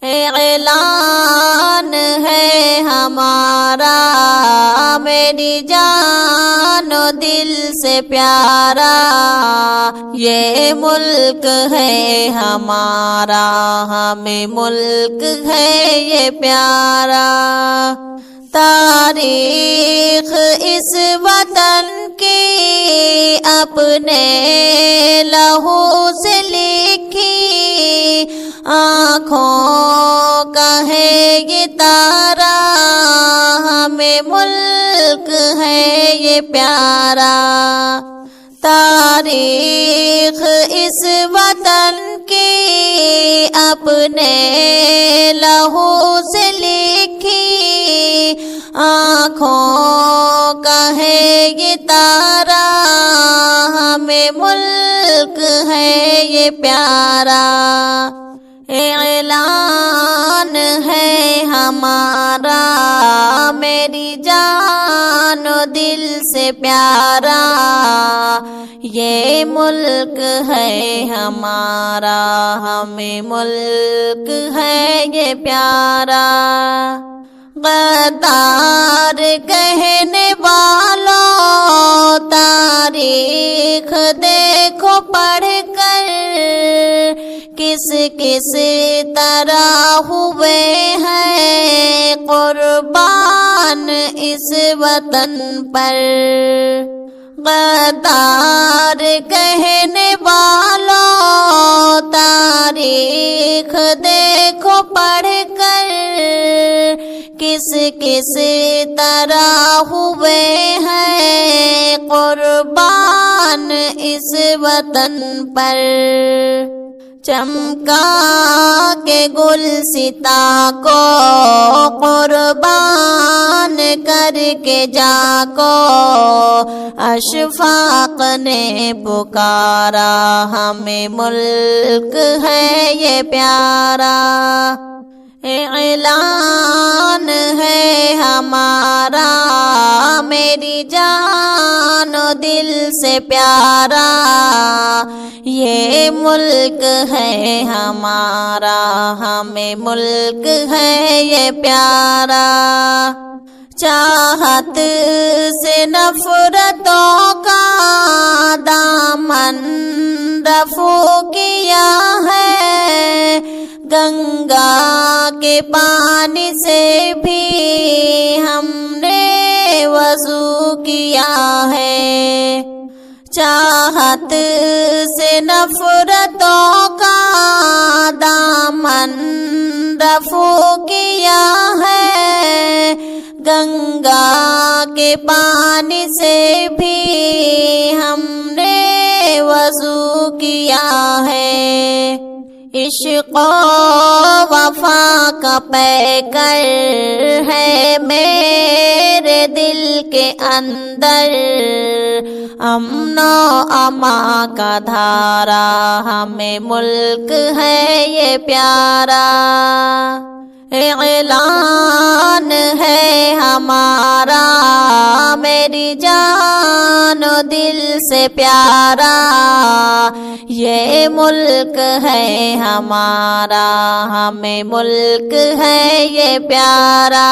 اعلان ہے ہمارا میری جان و دل سے پیارا، یہ ملک ہے ہمارا، ہمیں ملک ہے یہ پیارا۔ تاریخ اس وطن کی اپنے لہو سے لکھی، آنکھوں کا ہے یہ تارا، ہمیں ملک ہے یہ پیارا۔ تاریخ اس وطن کی اپنے لہو سے لکھی، آنکھوں کا ہے یہ تارا، ہمیں ملک ہے یہ پیارا۔ اعلان ہے ہمارا میری جان و دل سے پیارا، یہ ملک ہے ہمارا، ہمیں ملک ہے یہ پیارا۔ غدار کہنے والوں تاریخ دیکھو پڑھ کر، کس کس طرح ہوئے ہیں قربان اس وطن پر۔ غدار کہنے والوں تاریخ دیکھو پڑھ کر، کس کس طرح ہوئے ہیں قربان اس وطن پر۔ چمکا کے گلستا کو قربان کر کے جا کو، اشفاق نے پکارا، ہمیں ملک ہے یہ پیارا۔ اعلان ہے ہمارا میری جان و دل سے پیارا، یہ ملک ہے ہمارا، ہمیں ملک ہے یہ پیارا۔ چاہت سے نفرتوں کا دامن رفو کیا ہے، گنگا کے پانی سے بھی ہم نے وضو کیا ہے۔ چاہت سے نفرتوں کا دامن رفو کیا ہے، گنگا کے پانی سے بھی ہم نے وضو کیا ہے۔ عشق و وفا کا پیکر ہے میرے دل کے اندر، امن و امان کا دھارا، ہمیں ملک ہے یہ پیارا۔ اعلان ہے ہمارا میری جان و دل سے پیارا، یہ ملک ہے ہمارا، ہمیں ملک ہے یہ پیارا۔